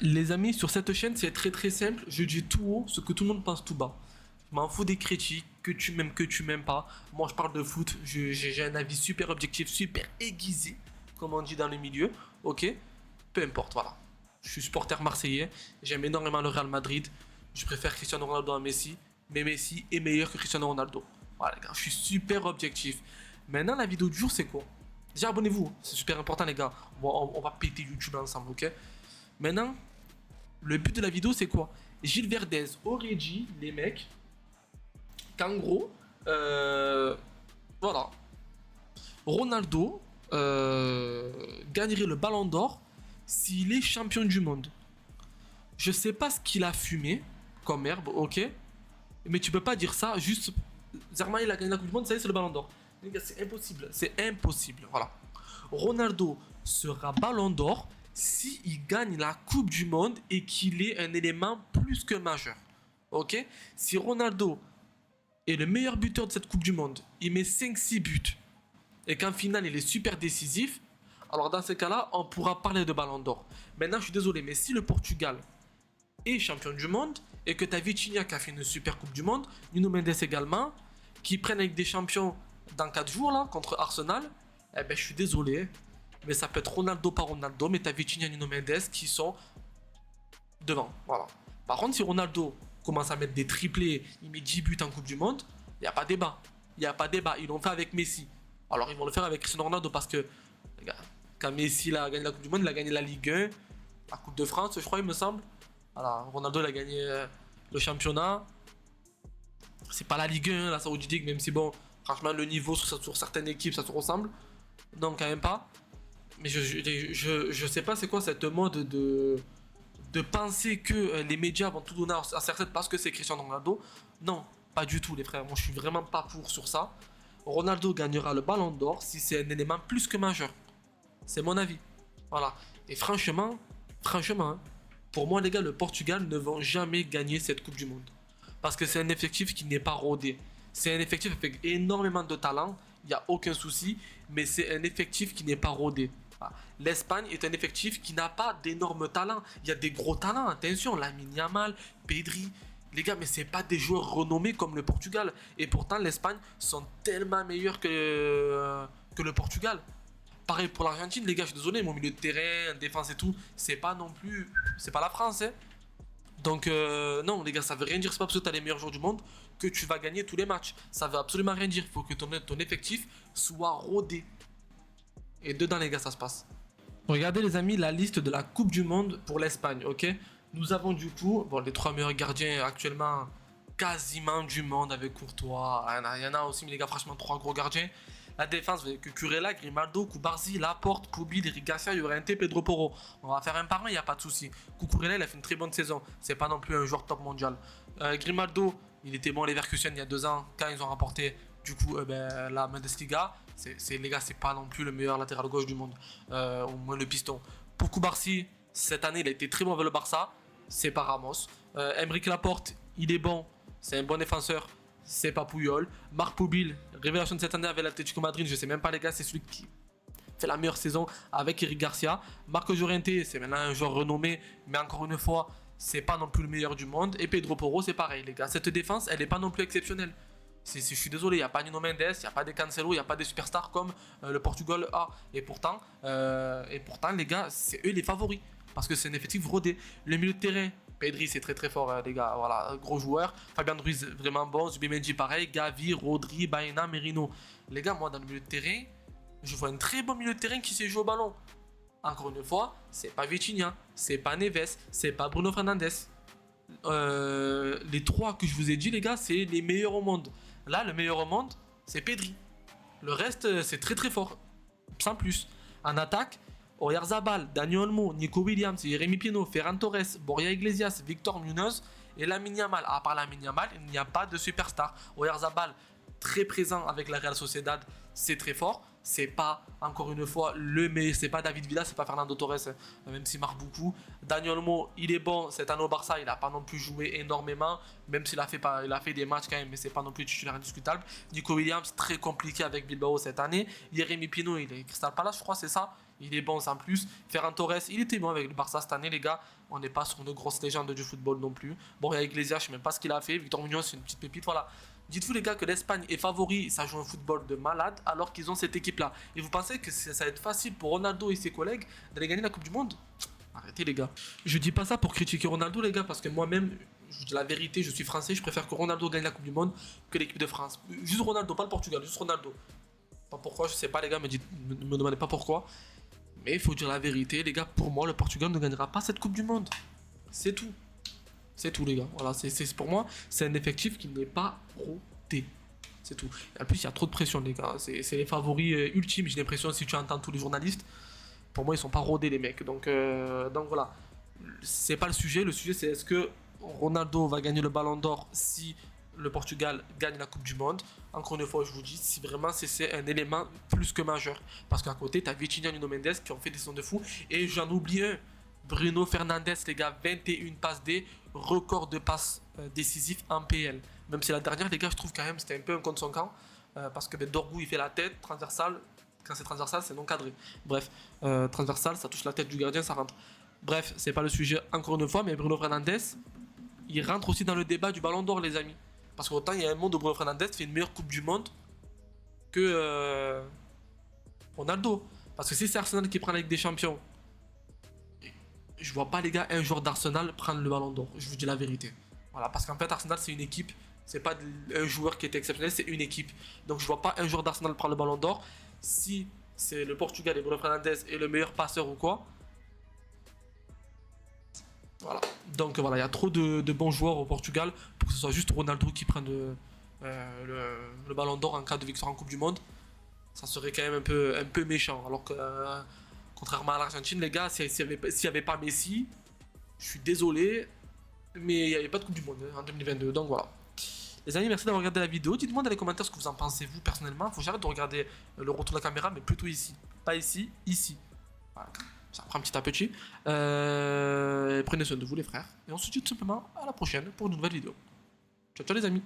Les amis, sur cette chaîne, c'est très très simple. Je dis tout haut ce que tout le monde pense tout bas. Je m'en fous des critiques, que tu m'aimes pas. Moi, je parle de foot. J'ai un avis super objectif, super aiguisé, comme on dit dans le milieu. Ok. Peu importe, voilà. Je suis supporter marseillais. J'aime énormément le Real Madrid. Je préfère Cristiano Ronaldo à Messi. Mais Messi est meilleur que Cristiano Ronaldo. Voilà, les gars, je suis super objectif. Maintenant, la vidéo du jour, c'est quoi? Déjà, abonnez-vous. C'est super important, les gars. On va péter YouTube ensemble, ok? Maintenant, le but de la vidéo, c'est quoi? Gilles Verdez aurait dit, les mecs, qu'en gros, voilà, Ronaldo gagnerait le ballon d'or s'il est champion du monde. Je sais pas ce qu'il a fumé comme herbe, ok? Mais tu peux pas dire ça juste. Zermain, il a gagné la Coupe du Monde, ça y est, c'est le ballon d'or. Les gars, c'est impossible. C'est impossible. Voilà. Ronaldo sera ballon d'or s'il gagne la Coupe du Monde et qu'il est un élément plus que majeur. Ok? Si Ronaldo est le meilleur buteur de cette Coupe du Monde, il met 5-6 buts et qu'en finale il est super décisif, alors dans ces cas-là, on pourra parler de ballon d'or. Maintenant, je suis désolé, mais si le Portugal est champion du monde et que t'as Vitinha qui a fait une super Coupe du Monde, Nuno Mendes également, qui prennent avec des champions dans 4 jours là contre Arsenal, eh ben je suis désolé, mais ça peut être Ronaldo par Ronaldo, mais t'as Vitinha et Nuno Mendes qui sont devant. Voilà. Par contre, si Ronaldo commence à mettre des triplés, il met 10 buts en Coupe du Monde, il n'y a pas débat. Il n'y a pas débat. Ils l'ont fait avec Messi. Alors ils vont le faire avec Cristiano Ronaldo parce que, les gars, quand Messi a gagné la Coupe du Monde, il a gagné la Ligue 1, la Coupe de France, je crois, il me semble. Voilà, Ronaldo, il a gagné le championnat. C'est pas la Ligue 1, la Saudi League, même si bon, franchement, le niveau sur certaines équipes, ça se ressemble. Non, quand même pas. Mais je sais pas c'est quoi cette mode de penser que les médias vont tout donner à CR7 parce que c'est Cristiano Ronaldo. Non, pas du tout, les frères. Moi, je suis vraiment pas pour sur ça. Ronaldo gagnera le ballon d'or si c'est un élément plus que majeur. C'est mon avis. Voilà. Et franchement, hein, pour moi, les gars, le Portugal ne vont jamais gagner cette Coupe du Monde. Parce que c'est un effectif qui n'est pas rodé. C'est un effectif avec énormément de talent, il n'y a aucun souci, mais c'est un effectif qui n'est pas rodé. L'Espagne est un effectif qui n'a pas d'énormes talents. Il y a des gros talents, attention, Lamine Yamal, Pedri. Les gars, mais c'est pas des joueurs renommés comme le Portugal. Et pourtant, l'Espagne sont tellement meilleurs que le Portugal. Pareil pour l'Argentine, les gars, je suis désolé, mon milieu de terrain, défense et tout, c'est pas non plus. C'est pas la France, hein. Donc, non, les gars, ça veut rien dire. C'est pas parce que t'as les meilleurs joueurs du monde que tu vas gagner tous les matchs. Ça veut absolument rien dire. Il faut que ton effectif soit rodé. Et dedans, les gars, ça se passe. Regardez, les amis, la liste de la Coupe du Monde pour l'Espagne, ok? Nous avons du coup, bon, les 3 meilleurs gardiens actuellement quasiment du monde avec Courtois. Il y en a aussi, mais les gars, franchement, 3 gros gardiens. La défense, vous avez que Curella, Grimaldo, Koubarzi, Laporte, Poubil, Eric Garcia, Llorente, Pedro Porro. On va faire un par un, il n'y a pas de souci. Cucurella, il a fait une très bonne saison. C'est pas non plus un joueur top mondial. Grimaldo, il était bon à Leverkusen il y a 2 ans quand ils ont remporté du coup la Bundesliga. Les gars, c'est pas non plus le meilleur latéral gauche du monde. Au moins le piston. Pour Koubarzi, cette année, il a été très bon avec le Barça. C'est pas Ramos. Emeric Laporte, il est bon. C'est un bon défenseur. C'est pas Puyol. Marc Poubil, révélation de cette année avec l'Atlético Madrid, je sais même pas les gars, c'est celui qui fait la meilleure saison avec Eric Garcia. Marco Llorente, c'est maintenant un joueur renommé, mais encore une fois, c'est pas non plus le meilleur du monde. Et Pedro Porro, c'est pareil les gars. Cette défense, elle est pas non plus exceptionnelle. Je suis désolé, il n'y a pas Nuno Mendes, il n'y a pas des Cancelo, il n'y a pas des superstars comme le Portugal a. Et pourtant, les gars, c'est eux les favoris. Parce que c'est un effectif rodé. Le milieu de terrain, Pedri, c'est très très fort, les gars. Voilà, gros joueur. Fabien Ruiz, vraiment bon. Zubimendi, pareil. Gavi, Rodri, Baena, Merino. Les gars, moi, dans le milieu de terrain, je vois un très bon milieu de terrain qui sait jouer au ballon. Encore une fois, c'est pas Vitinha, c'est pas Neves, c'est pas Bruno Fernandes. Les 3 que je vous ai dit, les gars, c'est les meilleurs au monde. Là, le meilleur au monde, c'est Pedri. Le reste, c'est très très fort. Sans plus. En attaque, Oyarzabal, Dani Olmo, Nico Williams, Jérémy Pino, Ferran Torres, Borja Iglesias, Victor Munoz et Lamine Yamal. À part Lamine Yamal, il n'y a pas de superstar. Oyarzabal, très présent avec la Real Sociedad, c'est très fort. C'est pas, encore une fois, le meilleur. C'est pas David Villa, c'est pas Fernando Torres, même s'il marque beaucoup. Dani Olmo, il est bon. Cette année au Barça, il n'a pas non plus joué énormément, même s'il a fait des matchs quand même, mais c'est pas non plus titulaire indiscutable. Nico Williams, très compliqué avec Bilbao cette année. Jérémy Pino, il est Crystal Palace, je crois, c'est ça. Il est bon sans plus. Ferran Torres, il était bon avec le Barça cette année, les gars. On n'est pas sur une grosse légende du football non plus. Bon, il y a Iglesias, je sais même pas ce qu'il a fait. Victor Munoz, c'est une petite pépite, voilà. Dites-vous les gars que l'Espagne est favori, ça joue un football de malade alors qu'ils ont cette équipe-là. Et vous pensez que ça va être facile pour Ronaldo et ses collègues d'aller gagner la Coupe du Monde? Arrêtez les gars. Je dis pas ça pour critiquer Ronaldo les gars, parce que moi-même, je vous dis la vérité, je suis français, je préfère que Ronaldo gagne la Coupe du Monde que l'équipe de France. Juste Ronaldo, pas le Portugal, juste Ronaldo. Pas pourquoi, je sais pas les gars, me demandez pas pourquoi. Mais il faut dire la vérité les gars, pour moi le Portugal ne gagnera pas cette Coupe du Monde. C'est tout. C'est tout les gars. Voilà, pour moi, c'est un effectif qui n'est pas rodé. C'est tout. Et en plus, il y a trop de pression les gars. C'est les favoris ultimes, j'ai l'impression, si tu entends tous les journalistes. Pour moi, ils sont pas rodés les mecs. Donc voilà. C'est pas le sujet. Le sujet, c'est est-ce que Ronaldo va gagner le Ballon d'Or si le Portugal gagne la Coupe du Monde. Encore une fois, je vous dis, si vraiment c'est un élément plus que majeur. Parce qu'à côté, tu as Vitinha et Nuno Mendes qui ont fait des sons de fou. Et j'en oublie un. Bruno Fernandes, les gars, 21 passes D, record de passes décisifs en PL. Même si la dernière, les gars, je trouve quand même c'était un peu un contre son camp. Parce que Dorgu, il fait la tête, transversale. Quand c'est transversal, c'est non cadré. Bref, transversal, ça touche la tête du gardien, ça rentre. Bref, c'est pas le sujet encore une fois, mais Bruno Fernandes, il rentre aussi dans le débat du Ballon d'Or, les amis. Parce qu'autant il y a un monde où Bruno Fernandes fait une meilleure Coupe du Monde que Ronaldo. Parce que si c'est Arsenal qui prend la Ligue des Champions, je vois pas les gars un joueur d'Arsenal prendre le Ballon d'Or. Je vous dis la vérité. Voilà, parce qu'en fait Arsenal c'est une équipe. C'est pas un joueur qui est exceptionnel, c'est une équipe. Donc je vois pas un joueur d'Arsenal prendre le Ballon d'Or. Si c'est le Portugal et Bruno Fernandes est le meilleur passeur ou quoi. Voilà. Donc voilà, il y a trop de bons joueurs au Portugal pour que ce soit juste Ronaldo qui prenne le Ballon d'Or en cas de victoire en Coupe du Monde. Ça serait quand même un peu méchant. Alors que, contrairement à l'Argentine, les gars, s'il n'y avait pas Messi, je suis désolé, mais il n'y avait pas de Coupe du Monde en 2022. Donc voilà. Les amis, merci d'avoir regardé la vidéo. Dites-moi dans les commentaires ce que vous en pensez, vous, personnellement. Faut que j'arrête de regarder le retour de la caméra, mais plutôt ici. Pas ici, ici. Voilà. Ça prend petit à petit. Prenez soin de vous, les frères. Et on se dit tout simplement à la prochaine pour une nouvelle vidéo. Ciao, ciao, les amis.